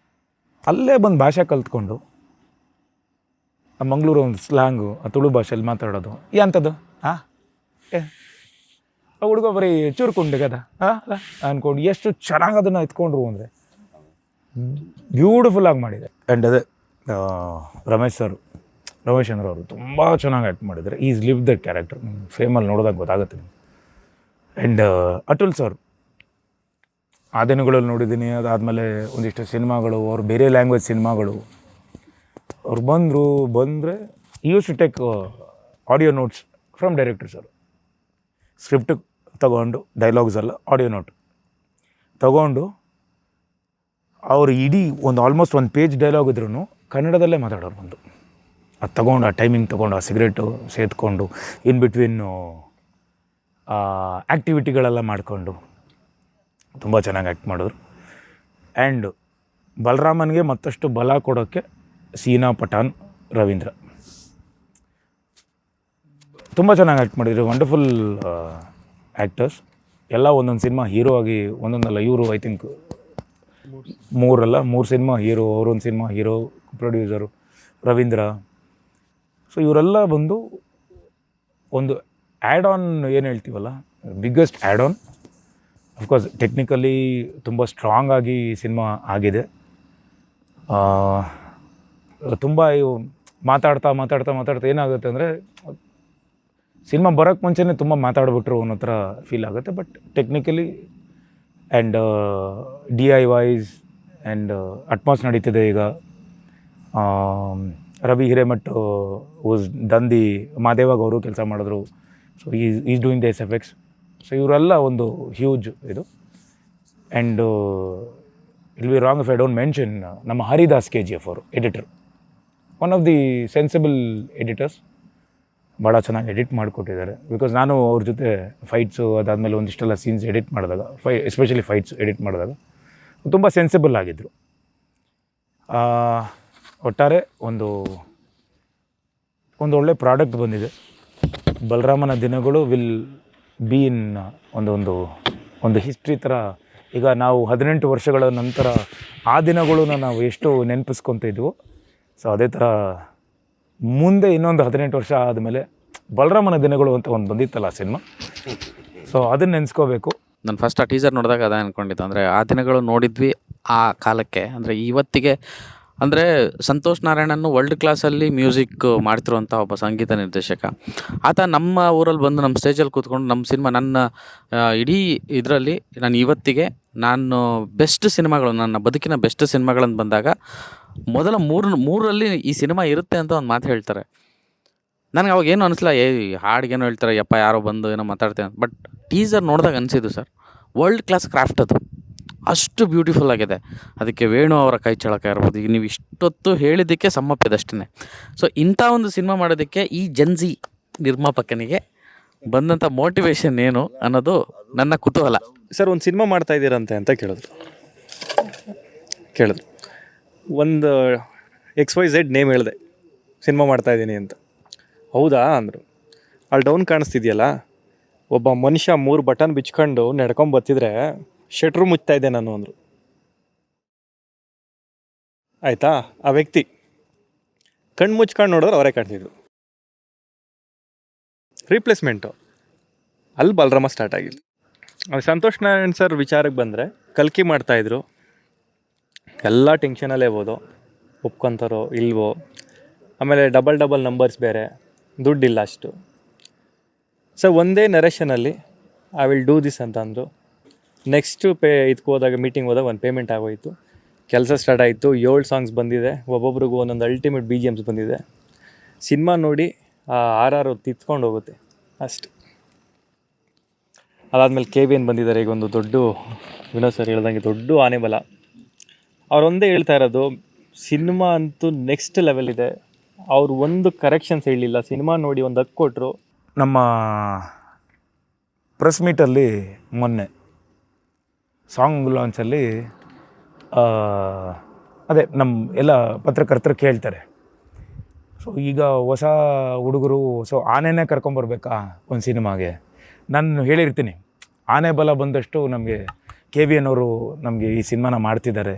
[SPEAKER 1] ಅಲ್ಲೇ ಬಂದು ಭಾಷೆ ಕಲ್ತ್ಕೊಂಡು ಆ ಮಂಗಳೂರು ಒಂದು ಸ್ಲ್ಯಾಂಗು, ಆ ತುಳು ಭಾಷೆಯಲ್ಲಿ ಮಾತಾಡೋದು. ಎಂಥದ್ದು ಆ ಹುಡುಗ ಬರೀ ಚೂರ್ಕೊಂಡೆ ಕದ ಅಂದ್ಕೊಂಡು ಎಷ್ಟು ಚೆನ್ನಾಗಿ ಅದನ್ನು ಎತ್ಕೊಂಡ್ರು ಅಂದರೆ ಬ್ಯೂಟಿಫುಲ್ಲಾಗಿ ಮಾಡಿದೆ. ಆ್ಯಂಡ್ ಅದೇ ರಮೇಶೇಂದ್ರ ಅವರು ತುಂಬ ಚೆನ್ನಾಗಿ ಆ್ಯಕ್ಟ್ ಮಾಡಿದ್ದಾರೆ. Is live that character. ಫ್ರೇಮಲ್ಲಿ ನೋಡಿದಾಗ ಗೊತ್ತಾಗುತ್ತೆ. ಆ್ಯಂಡ್ ಅಟುಲ್ ಸರ್ ಆ ದಿನಗಳಲ್ಲಿ ನೋಡಿದ್ದೀನಿ. ಅದಾದಮೇಲೆ ಒಂದಿಷ್ಟು ಸಿನಿಮಾಗಳು, ಅವ್ರು ಬೇರೆ ಲ್ಯಾಂಗ್ವೇಜ್ ಸಿನಿಮಾಗಳು, ಅವ್ರು ಬಂದರೆ used to take audio notes from director sir. Script ತಗೊಂಡು, ಡೈಲಾಗ್ಸ್ ಎಲ್ಲ ಆಡಿಯೋ ನೋಟ್ ತಗೊಂಡು, ಅವರು ಇಡೀ ಒಂದು ಆಲ್ಮೋಸ್ಟ್ ಒಂದು ಪೇಜ್ ಡೈಲಾಗ್ ಇದ್ರೂ ಕನ್ನಡದಲ್ಲೇ ಮಾತಾಡೋರು. ಅದು ತಗೊಂಡು, ಆ ಟೈಮಿಂಗ್ ತೊಗೊಂಡು, ಆ ಸಿಗರೇಟು ಸೇದ್ಕೊಂಡು, ಇನ್ ಬಿಟ್ವೀನು ಆ್ಯಕ್ಟಿವಿಟಿಗಳೆಲ್ಲ ಮಾಡಿಕೊಂಡು ತುಂಬ ಚೆನ್ನಾಗಿ ಆ್ಯಕ್ಟ್ ಮಾಡಿದ್ರು. ಆ್ಯಂಡ್ ಬಲರಾಮನ್ಗೆ ಮತ್ತಷ್ಟು ಬಲ ಕೊಡೋಕ್ಕೆ ಸೀನಾ ಪಠಾಣ್, ರವೀಂದ್ರ ತುಂಬ ಚೆನ್ನಾಗಿ ಆ್ಯಕ್ಟ್ ಮಾಡಿದ್ರು. ವಂಡರ್ಫುಲ್ ಆ್ಯಕ್ಟರ್ಸ್ ಎಲ್ಲ. ಒಂದೊಂದು ಸಿನಿಮಾ ಹೀರೋ ಆಗಿ, ಒಂದೊಂದಲ್ಲ, ಇವರು ಐ ಥಿಂಕ್ ಮೂರು ಸಿನಿಮಾ ಹೀರೋ, ಅವರೊಂದು cinema hero, producer Ravindra. So ಇವರೆಲ್ಲ ಬಂದು ಒಂದು ಆ್ಯಡ್ ಆನ್, ಏನು ಹೇಳ್ತೀವಲ್ಲ, biggest add on. Of course technically ತುಂಬ ಸ್ಟ್ರಾಂಗ್ ಆಗಿ ಸಿನಿಮಾ ಆಗಿದೆ. ತುಂಬ ಮಾತಾಡ್ತಾ ಏನಾಗುತ್ತೆ ಅಂದರೆ, ಸಿನಿಮಾ ಬರೋಕ್ಕೆ ಮುಂಚೆನೇ ತುಂಬ ಮಾತಾಡ್ಬಿಟ್ರು ಅನ್ನೋ ಥರ ಫೀಲ್ ಆಗುತ್ತೆ. But technically and DIYs and Atmos ನಡೀತಿದೆ ಈಗ. Ravi Hiremath was done the ಮಾದೇವಾಗ ಅವರು ಕೆಲಸ ಮಾಡಿದ್ರು. So is doing the SFX. So ಇವರೆಲ್ಲ ಒಂದು ಹ್ಯೂಜ್ ಇದು. And I'll be wrong if I don't mention ನಮ್ಮ ಹರಿದಾಸ್ KGF ಅವರು editor, one of the sensible editors. ಭಾಳ ಚೆನ್ನಾಗಿ ಎಡಿಟ್ ಮಾಡಿಕೊಟ್ಟಿದ್ದಾರೆ. ಬಿಕಾಸ್ ನಾನು ಅವ್ರ ಜೊತೆ ಫೈಟ್ಸು, ಅದಾದಮೇಲೆ ಒಂದಿಷ್ಟೆಲ್ಲ ಸೀನ್ಸ್ ಎಡಿಟ್ ಮಾಡಿದಾಗ, ಎಸ್ಪೆಷಲಿ ಫೈಟ್ಸ್ ಎಡಿಟ್ ಮಾಡಿದಾಗ ತುಂಬ ಸೆನ್ಸಿಬಲ್ ಆಗಿದ್ದರು. ಒಟ್ಟಾರೆ ಒಂದು ಒಳ್ಳೆ ಪ್ರಾಡಕ್ಟ್ ಬಂದಿದೆ. ಬಲರಾಮನ ದಿನಗಳು ವಿಲ್ ಬಿ ಇನ್ ಒಂದು ಹಿಸ್ಟ್ರಿ ಥರ. ಈಗ ನಾವು 18 ವರ್ಷಗಳ ನಂತರ ಆ ದಿನಗಳನ್ನ ನಾವು ಎಷ್ಟು ನೆನಪಿಸ್ಕೊತ ಇದ್ವು, ಸೊ ಅದೇ ಥರ ಮುಂದೆ ಇನ್ನೊಂದು 18 ವರ್ಷ ಆದಮೇಲೆ ಬಲರಾಮನ ದಿನಗಳು ಅಂತ ಒಂದು ಬಂದಿತ್ತಲ್ಲ ಆ ಸಿನಿಮಾ, ಸೊ ಅದನ್ನು ನೆನೆಸ್ಕೋಬೇಕು.
[SPEAKER 2] ನಾನು ಫಸ್ಟ್ ಆ ಟೀಸರ್ ನೋಡಿದಾಗ ಅದೇ ಅಂದ್ಕೊಂಡಿದ್ದು. ಅಂದರೆ ಆ ದಿನಗಳು ನೋಡಿದ್ವಿ ಆ ಕಾಲಕ್ಕೆ, ಅಂದರೆ ಇವತ್ತಿಗೆ. ಅಂದರೆ ಸಂತೋಷ್ ನಾರಾಯಣನ್ನು ವರ್ಲ್ಡ್ ಕ್ಲಾಸಲ್ಲಿ ಮ್ಯೂಸಿಕ್ ಮಾಡ್ತಿರುವಂಥ ಒಬ್ಬ ಸಂಗೀತ ನಿರ್ದೇಶಕ. ಆತ ನಮ್ಮ ಊರಲ್ಲಿ ಬಂದು ನಮ್ಮ ಸ್ಟೇಜಲ್ಲಿ ಕೂತ್ಕೊಂಡು ನಮ್ಮ ಸಿನಿಮಾ, ನನ್ನ ಇಡೀ ಇದರಲ್ಲಿ ನಾನು ಇವತ್ತಿಗೆ ನಾನು ಬೆಸ್ಟ್ ಸಿನಿಮಾಗಳು, ನನ್ನ ಬದುಕಿನ ಬೆಸ್ಟ್ ಸಿನಿಮಾಗಳನ್ನು ಬಂದಾಗ ಮೊದಲ ಮೂರರಲ್ಲಿ ಈ ಸಿನಿಮಾ ಇರುತ್ತೆ ಅಂತ ಒಂದು ಮಾತು ಹೇಳ್ತಾರೆ. ನನಗೆ ಅವಾಗ ಏನು ಅನಿಸ್ಲ, ಹಾಡಿಗೇನೋ ಹೇಳ್ತಾರೆ, ಯಪ್ಪ ಯಾರೋ ಬಂದು ಏನೋ ಮಾತಾಡ್ತೇನೆ. ಬಟ್ ಟೀಸರ್ ನೋಡಿದಾಗ ಅನಿಸಿದ್ದು ಸರ್, ವರ್ಲ್ಡ್ ಕ್ಲಾಸ್ ಕ್ರಾಫ್ಟ್ ಅದು, ಅಷ್ಟು ಬ್ಯೂಟಿಫುಲ್ ಆಗಿದೆ. ಅದಕ್ಕೆ ವೇಣು ಅವರ ಕೈ ಚಳಕ ಇರ್ಬೋದು. ಈಗ ನೀವು ಇಷ್ಟೊತ್ತು ಹೇಳಿದ್ದಕ್ಕೆ ಸಮ್ಮಪ್ಪಿದಷ್ಟೇ. ಸೊ ಇಂಥ ಒಂದು ಸಿನಿಮಾ ಮಾಡೋದಕ್ಕೆ ಈ ಜನ್ಜಿ ನಿರ್ಮಾಪಕನಿಗೆ ಬಂದಂಥ ಮೋಟಿವೇಶನ್ ಏನು ಅನ್ನೋದು ನನ್ನ ಕುತೂಹಲ.
[SPEAKER 3] ಸರ್, ಒಂದು ಸಿನಿಮಾ ಮಾಡ್ತಾ ಇದ್ದೀರಂತೆ ಅಂತ ಕೇಳಿದ್ರು. ಒಂದು XYZ ನೇಮ್ ಹೇಳಿದೆ, ಸಿನಿಮಾ ಮಾಡ್ತಾಯಿದ್ದೀನಿ ಅಂತ. ಹೌದಾ ಅಂದರು. ಅಲ್ಲಿ ಡೌನ್ ಕಾಣಿಸ್ತಿದೆಯಲ್ಲ, ಒಬ್ಬ ಮನುಷ್ಯ 3 ಬಟನ್ ಬಿಚ್ಕೊಂಡು ನಡ್ಕೊಂಬತ್ತಿದ್ರೆ ಶೆಟ್ರು ಮುಚ್ತಾ ಇದ್ದೆ ನಾನು ಅಂದರು. ಆಯಿತಾ? ಆ ವ್ಯಕ್ತಿ ಕಣ್ಣು ಮುಚ್ಕೊಂಡು ನೋಡಿದ್ರೆ ಅವರೇ ಕಾಣ್ತಿದ್ರು. ರೀಪ್ಲೇಸ್ಮೆಂಟು ಅಲ್ಲಿ ಬಲರಾಮ ಸ್ಟಾರ್ಟ್ ಆಗಿತ್ತು. ಸಂತೋಷ್ ನಾರಾಯಣ್ ಸರ್ ವಿಚಾರಕ್ಕೆ ಬಂದರೆ, ಕಲ್ಕಿ ಮಾಡ್ತಾಯಿದ್ರು, ಎಲ್ಲ ಟೆನ್ಷನಲ್ಲೇ ಹೋದು, ಒಪ್ಕೊತಾರೋ ಇಲ್ವೋ. ಆಮೇಲೆ ಡಬಲ್ ನಂಬರ್ಸ್ ಬೇರೆ, ದುಡ್ಡಿಲ್ಲ ಅಷ್ಟು. ಸೊ ಒಂದೇ ನರೇಷನಲ್ಲಿ ಐ ವಿಲ್ ಡೂ ದಿಸ್ ಅಂತ ಅಂದರು. ನೆಕ್ಸ್ಟು ಇದಕ್ಕೆ ಹೋದಾಗ, ಮೀಟಿಂಗ್ ಹೋದಾಗ ಒಂದು ಪೇಮೆಂಟ್ ಆಗೋಯಿತು, ಕೆಲಸ ಸ್ಟಾರ್ಟ್ ಆಯಿತು. 7 ಸಾಂಗ್ಸ್ ಬಂದಿದೆ, ಒಬ್ಬೊಬ್ರಿಗೂ ಒಂದೊಂದು ಅಲ್ಟಿಮೇಟ್ BGMs ಬಂದಿದೆ. ಸಿನಿಮಾ ನೋಡಿ RR ತಿತ್ಕೊಂಡು ಹೋಗುತ್ತೆ ಅಷ್ಟು. ಅದಾದಮೇಲೆ KVN ಬಂದಿದ್ದಾರೆ. ಈಗ ಒಂದು ದೊಡ್ಡ, ವಿನೋದ್ ಸರ್ ಹೇಳ್ದಂಗೆ ದೊಡ್ಡ ಆನೆ ಬಲ. ಅವರೊಂದೇ ಹೇಳ್ತಾ ಇರೋದು, ಸಿನಿಮಾ ಅಂತೂ ನೆಕ್ಸ್ಟ್ ಲೆವೆಲ್ ಇದೆ. ಅವ್ರು ಒಂದು ಕರೆಕ್ಷನ್ಸ್ ಹೇಳಲಿಲ್ಲ, ಸಿನಿಮಾ ನೋಡಿ ಒಂದು ಹಕ್ಕು ಕೊಟ್ಟರು.
[SPEAKER 1] ನಮ್ಮ ಪ್ರೆಸ್ ಮೀಟಲ್ಲಿ ಮೊನ್ನೆ ಸಾಂಗ್ ಲಾಂಚಲ್ಲಿ ಅದೇ ನಮ್ಮ ಎಲ್ಲ ಪತ್ರಕರ್ತರು ಕೇಳ್ತಾರೆ, ಸೊ ಈಗ ಹೊಸ ಹುಡುಗರು ಸೊ ಆನೆನೇ ಕರ್ಕೊಂಬರ್ಬೇಕಾ ಒಂದು ಸಿನಿಮಾಗೆ? ನಾನು ಹೇಳಿರ್ತೀನಿ, ಆನೆ ಬಲ ಬಂದಷ್ಟು ನಮಗೆ KVN ಅವರು ನಮಗೆ ಈ ಸಿನಿಮಾನ ಮಾಡ್ತಿದ್ದಾರೆ,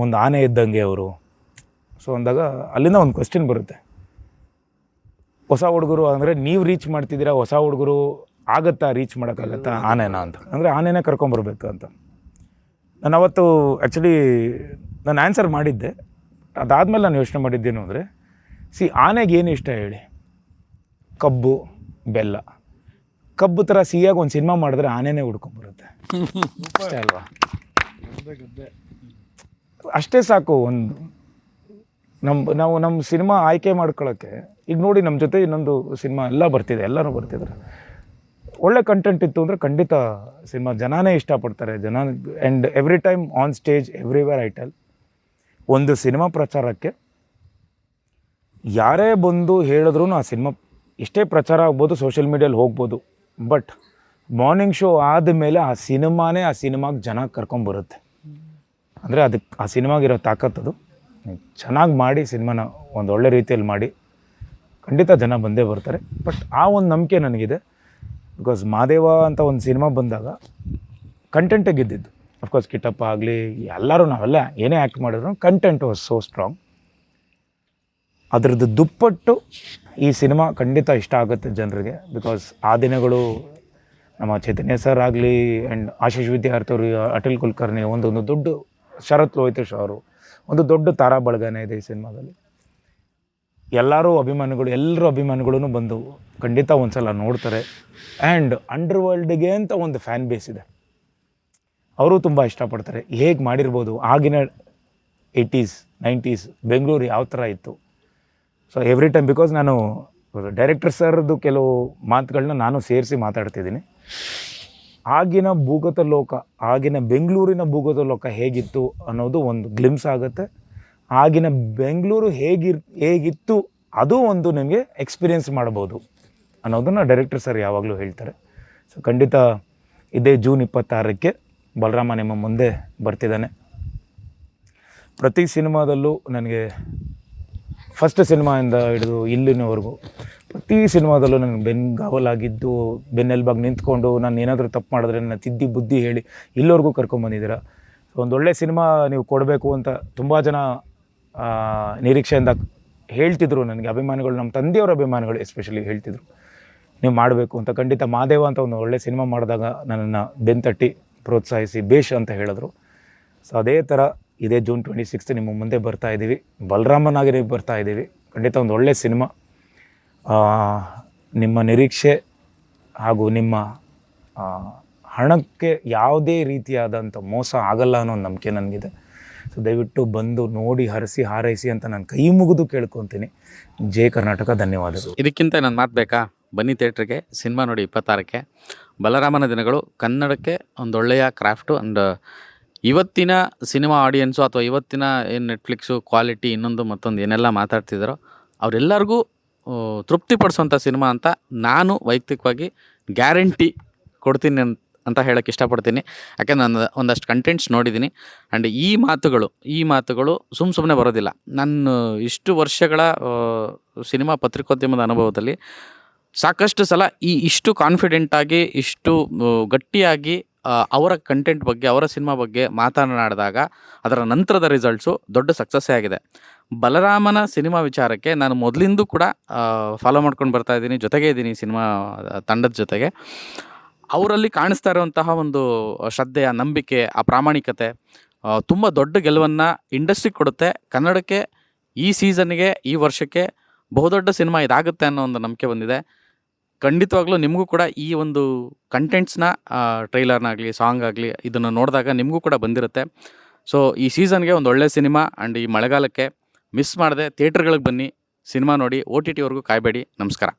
[SPEAKER 1] ಒಂದು ಆನೆ ಇದ್ದಂಗೆ ಅವರು. ಸೊ ಅಂದಾಗ ಅಲ್ಲಿಂದ ಒಂದು ಕ್ವೆಶ್ಚನ್ ಬರುತ್ತೆ, ಹೊಸ ಹುಡುಗರು ಅಂದರೆ ನೀವು ರೀಚ್ ಮಾಡ್ತಿದ್ದೀರಾ, ಹೊಸ ಹುಡುಗರು ಆಗುತ್ತಾ, ರೀಚ್ ಮಾಡೋಕ್ಕಾಗತ್ತಾ ಆನೆನಾ ಅಂತ? ಅಂದರೆ ಆನೆನೇ ಕರ್ಕೊಂಬರ್ಬೇಕು ಅಂತ. ನಾನು ಅವತ್ತು ಆ್ಯಕ್ಚುಲಿ ನಾನು ಆನ್ಸರ್ ಮಾಡಿದ್ದೆ. ಅದಾದಮೇಲೆ ನಾನು ಯೋಚನೆ ಮಾಡಿದ್ದೇನು ಅಂದರೆ, ಆನೆಗೆ ಏನು ಇಷ್ಟ ಹೇಳಿ? ಕಬ್ಬು, ಬೆಲ್ಲ. ಕಬ್ಬು ಥರ ಸಿಹಿಯಾಗಿ ಒಂದು ಸಿನಿಮಾ ಮಾಡಿದ್ರೆ ಆನೆನೇ ಹುಡ್ಕೊಂಬರುತ್ತೆ, ಅಷ್ಟೇ ಅಲ್ವಾ? ಅಷ್ಟೇ ಸಾಕು. ನಾವು ನಮ್ಮ ಸಿನಿಮಾ ಆಯ್ಕೆ ಮಾಡ್ಕೊಳ್ಳೋಕ್ಕೆ. ಈಗ ನೋಡಿ, ನಮ್ಮ ಜೊತೆ ಇನ್ನೊಂದು ಸಿನಿಮಾ ಎಲ್ಲ ಬರ್ತಿದೆ, ಎಲ್ಲರೂ ಬರ್ತಿದ್ದಾರೆ. ಒಳ್ಳೆ ಕಂಟೆಂಟ್ ಇತ್ತು ಅಂದರೆ ಖಂಡಿತ ಸಿನಿಮಾ ಜನನೇ ಇಷ್ಟಪಡ್ತಾರೆ. And every time on stage everywhere I tell, ಒಂದು ಸಿನಿಮಾ ಪ್ರಚಾರಕ್ಕೆ ಯಾರೇ ಬಂದು ಹೇಳಿದ್ರು ಆ ಸಿನಿಮಾ ಇಷ್ಟೇ ಪ್ರಚಾರ ಆಗ್ಬೋದು, ಸೋಷಿಯಲ್ ಮೀಡಿಯಲ್ಲಿ ಹೋಗ್ಬೋದು, ಬಟ್ ಮಾರ್ನಿಂಗ್ ಶೋ ಆದಮೇಲೆ ಆ ಸಿನಿಮಾಗೆ ಜನ ಕರ್ಕೊಂಬರುತ್ತೆ. ಅಂದರೆ ಅದಕ್ಕೆ ಆ ಸಿನಿಮಾಗಿರೋ ತಾಕತ್ತದು. ಚೆನ್ನಾಗಿ ಮಾಡಿ ಸಿನಿಮಾನ ಒಂದು ಒಳ್ಳೆ ರೀತಿಯಲ್ಲಿ ಮಾಡಿ ಖಂಡಿತ ಜನ ಬಂದೇ ಬರ್ತಾರೆ. ಬಟ್ ಆ ಒಂದು ನಂಬಿಕೆ ನನಗಿದೆ. ಬಿಕಾಸ್ ಮಾದೇವ ಅಂತ ಒಂದು ಸಿನಿಮಾ ಬಂದಾಗ ಕಂಟೆಂಟೇ ಗೆದ್ದಿದ್ದು. ಅಫ್ಕೋರ್ಸ್ ಕಿಟ್ಟಪ್ಪ ಆಗಲಿ, ಎಲ್ಲರೂ ನಾವೆಲ್ಲ ಏನೇ ಆ್ಯಕ್ಟ್ ಮಾಡಿದ್ರು ಕಂಟೆಂಟ್ ವಾಸ್ ಸೋ ಸ್ಟ್ರಾಂಗ್. ಅದರದ್ದು ದುಪ್ಪಟ್ಟು ಈ ಸಿನಿಮಾ ಖಂಡಿತ ಇಷ್ಟ ಆಗುತ್ತೆ ಜನರಿಗೆ. ಬಿಕಾಸ್ ಆ ದಿನಗಳು ನಮ್ಮ ಚೈತನ್ಯ ಸರ್ ಆಗಲಿ, ಆ್ಯಂಡ್ ಆಶೀಶ್ ವಿದ್ಯಾರ್ಥಿ ಅವರು, ಅಟಲ್ ಕುಲಕರ್ಣಿ, ಒಂದು ದೊಡ್ಡ ಶರತ್ ಲೋಹಿತೇಶ್ ಅವರು, ಒಂದು ದೊಡ್ಡ ತಾರಾ ಬಳಗನೇ ಇದೆ ಈ ಸಿನಿಮಾದಲ್ಲಿ. ಎಲ್ಲರೂ ಅಭಿಮಾನಿಗಳು ಬಂದು ಖಂಡಿತ ಒಂದು ಸಲ ನೋಡ್ತಾರೆ. ಆ್ಯಂಡ್ ಅಂಡರ್ ವರ್ಲ್ಡ್ಗೆ ಅಂತ ಒಂದು ಫ್ಯಾನ್ ಬೇಸ್ ಇದೆ, ಅವರು ತುಂಬ ಇಷ್ಟಪಡ್ತಾರೆ. ಹೇಗೆ ಮಾಡಿರ್ಬೋದು ಆಗಿನ 80s 90s ಬೆಂಗಳೂರು ಯಾವ ಥರ ಇತ್ತು. ಸೊ ಎವ್ರಿ ಟೈಮ್, ಬಿಕಾಸ್ ನಾನು ಡೈರೆಕ್ಟರ್ ಸರ್ದು ಕೆಲವು ಮಾತುಗಳನ್ನ ನಾನು ಸೇರಿಸಿ ಮಾತಾಡ್ತಿದ್ದೀನಿ. ಆಗಿನ ಭೂಗತ ಲೋಕ, ಆಗಿನ ಬೆಂಗಳೂರಿನ ಭೂಗತ ಲೋಕ ಹೇಗಿತ್ತು ಅನ್ನೋದು ಒಂದು ಗ್ಲಿಮ್ಸ್ ಆಗುತ್ತೆ. ಆಗಿನ ಬೆಂಗಳೂರು ಹೇಗಿತ್ತು ಅದು ಒಂದು ನಿಮಗೆ ಎಕ್ಸ್ಪೀರಿಯೆನ್ಸ್ ಮಾಡ್ಬೋದು ಅನ್ನೋದನ್ನು ಡೈರೆಕ್ಟರ್ ಸರ್ ಯಾವಾಗಲೂ ಹೇಳ್ತಾರೆ. ಸೊ ಖಂಡಿತ ಇದೇ ಜೂನ್ 26ಕ್ಕೆ ಬಲರಾಮ ನಿಮ್ಮ ಮುಂದೆ ಬರ್ತಿದ್ದಾನೆ. ಪ್ರತಿ ಸಿನಿಮಾದಲ್ಲೂ ನನಗೆ ಫಸ್ಟ್ ಸಿನಿಮಾಯಿಂದ ಹಿಡಿದು ಇಲ್ಲಿನವರೆಗೂ ಪ್ರತಿ ಸಿನಿಮಾದಲ್ಲೂ ನನಗೆ ಬೆನ್ಗಾವಲಾಗಿದ್ದು, ಬೆನ್ನೆಲುಬಾಗಿ ನಿಂತ್ಕೊಂಡು ನಾನು ಏನಾದರೂ ತಪ್ಪು ಮಾಡಿದ್ರೆ ನನ್ನ ತಿದ್ದಿ ಬುದ್ಧಿ ಹೇಳಿ ಇಲ್ಲಿವರೆಗೂ ಕರ್ಕೊಂಬಂದಿದ್ದೀರ. ಒಂದೊಳ್ಳೆ ಸಿನಿಮಾ ನೀವು ಕೊಡಬೇಕು ಅಂತ ತುಂಬ ಜನ ನಿರೀಕ್ಷೆಯಿಂದ ಹೇಳ್ತಿದ್ರು ನನಗೆ. ಅಭಿಮಾನಿಗಳು, ನಮ್ಮ ತಂದೆಯವರ ಅಭಿಮಾನಿಗಳು ಎಸ್ಪೆಷಲಿ ಹೇಳ್ತಿದ್ರು ನೀವು ಮಾಡಬೇಕು ಅಂತ. ಖಂಡಿತ ಮಾದೇವ ಅಂತ ಒಂದು ಒಳ್ಳೆ ಸಿನಿಮಾ ಮಾಡಿದಾಗ ನನ್ನನ್ನು ಬೆನ್ತಟ್ಟಿ ಪ್ರೋತ್ಸಾಹಿಸಿ ಬೇಷ್ ಅಂತ ಹೇಳಿದ್ರು. ಸೊ ಅದೇ ಥರ ಇದೇ ಜೂನ್ 26 ನಿಮ್ಮ ಮುಂದೆ ಬರ್ತಾ ಇದ್ದೀವಿ, ಬಲರಾಮನಾಗಿ ಬರ್ತಾ ಇದ್ದೀವಿ. ಖಂಡಿತ ಒಂದು ಒಳ್ಳೆ ಸಿನಿಮಾ. ನಿಮ್ಮ ನಿರೀಕ್ಷೆ ಹಾಗೂ ನಿಮ್ಮ ಹಣಕ್ಕೆ ಯಾವುದೇ ರೀತಿಯಾದಂಥ ಮೋಸ ಆಗಲ್ಲ ಅನ್ನೋ ನಂಬಿಕೆ ನನಗಿದೆ. ಸೊ ದಯವಿಟ್ಟು ಬಂದು ನೋಡಿ ಹರಸಿ ಹಾರೈಸಿ ಅಂತ ನಾನು ಕೈ ಮುಗಿದು ಕೇಳ್ಕೊತೀನಿ. ಜೈ ಕರ್ನಾಟಕ. ಧನ್ಯವಾದಗಳು.
[SPEAKER 2] ಇದಕ್ಕಿಂತ ನನ್ನ ಮಾತು ಬೇಕಾ? ಬನ್ನಿ ಥಿಯೇಟ್ರಿಗೆ, ಸಿನಿಮಾ ನೋಡಿ 26ಕ್ಕೆ. ಬಲರಾಮನ ದಿನಗಳು ಕನ್ನಡಕ್ಕೆ ಒಂದೊಳ್ಳೆಯ ಕ್ರಾಫ್ಟು. ಆ್ಯಂಡ್ ಇವತ್ತಿನ ಸಿನಿಮಾ ಆಡಿಯನ್ಸು ಅಥವಾ ಇವತ್ತಿನ ಏನು ನೆಟ್ಫ್ಲಿಕ್ಸು ಕ್ವಾಲಿಟಿ ಇನ್ನೊಂದು ಮತ್ತೊಂದು ಏನೆಲ್ಲ ಮಾತಾಡ್ತಿದ್ದಾರೋ ಅವರೆಲ್ಲರಿಗೂ ತೃಪ್ತಿಪಡಿಸೋಂಥ ಸಿನಿಮಾ ಅಂತ ನಾನು ವೈಯಕ್ತಿಕವಾಗಿ ಗ್ಯಾರಂಟಿ ಕೊಡ್ತೀನಿ ಅಂತ ಹೇಳೋಕ್ಕೆ ಇಷ್ಟಪಡ್ತೀನಿ. ಯಾಕೆಂದ್ರೆ ನಾನು ಒಂದಷ್ಟು ಕಂಟೆಂಟ್ಸ್ ನೋಡಿದ್ದೀನಿ. ಆ್ಯಂಡ್ ಈ ಮಾತುಗಳು ಸುಮ್ಮನೆ ಬರೋದಿಲ್ಲ. ನಾನು ಇಷ್ಟು ವರ್ಷಗಳ ಸಿನಿಮಾ ಪತ್ರಿಕೋದ್ಯಮದ ಅನುಭವದಲ್ಲಿ ಸಾಕಷ್ಟು ಸಲ ಇಷ್ಟು ಕಾನ್ಫಿಡೆಂಟಾಗಿ, ಇಷ್ಟು ಗಟ್ಟಿಯಾಗಿ ಅವರ ಕಂಟೆಂಟ್ ಬಗ್ಗೆ, ಅವರ ಸಿನಿಮಾ ಬಗ್ಗೆ ಮಾತನಾಡಿದಾಗ ಅದರ ನಂತರದ ರಿಸಲ್ಟ್ಸು ದೊಡ್ಡ ಸಕ್ಸಸ್ಸೇ ಆಗಿದೆ. ಬಲರಾಮನ ಸಿನಿಮಾ ವಿಚಾರಕ್ಕೆ ನಾನು ಮೊದಲಿಂದ ಕೂಡ ಫಾಲೋ ಮಾಡ್ಕೊಂಡು ಬರ್ತಾ ಇದ್ದೀನಿ, ಜೊತೆಗೇ ಇದ್ದೀನಿ ಸಿನಿಮಾ ತಂಡದ ಜೊತೆಗೆ. ಅವರಲ್ಲಿ ಕಾಣಿಸ್ತಾ ಇರುವಂತಹ ಒಂದು ಶ್ರದ್ಧೆ, ಆ ನಂಬಿಕೆ, ಆ ಪ್ರಾಮಾಣಿಕತೆ ತುಂಬ ದೊಡ್ಡ ಗೆಲುವನ್ನು ಇಂಡಸ್ಟ್ರಿಗೆ ಕೊಡುತ್ತೆ. ಕನ್ನಡಕ್ಕೆ ಈ ಸೀಸನ್ಗೆ, ಈ ವರ್ಷಕ್ಕೆ ಬಹುದೊಡ್ಡ ಸಿನಿಮಾ ಇದಾಗುತ್ತೆ ಅನ್ನೋ ಒಂದು ನಂಬಿಕೆ ಬಂದಿದೆ. ಖಂಡಿತವಾಗ್ಲೂ ನಿಮಗೂ ಕೂಡ ಈ ಒಂದು ಕಂಟೆಂಟ್ಸ್ನ ಟ್ರೈಲರ್ನಾಗಲಿ, ಸಾಂಗ್ ಆಗಲಿ ಇದನ್ನು ನೋಡಿದಾಗ ನಿಮಗೂ ಕೂಡ ಬಂದಿರುತ್ತೆ. ಸೊ ಈ ಸೀಸನ್ಗೆ ಒಂದು ಒಳ್ಳೆಯ ಸಿನಿಮಾ. ಆ್ಯಂಡ್ ಈ ಮಳೆಗಾಲಕ್ಕೆ ಮಿಸ್ ಮಾಡದೆ ಥಿಯೇಟ್ರ್ಗಳಿಗೆ ಬನ್ನಿ, ಸಿನಿಮಾ ನೋಡಿ. OTT ವರೆಗೂ ಕಾಯಬೇಡಿ. ನಮಸ್ಕಾರ.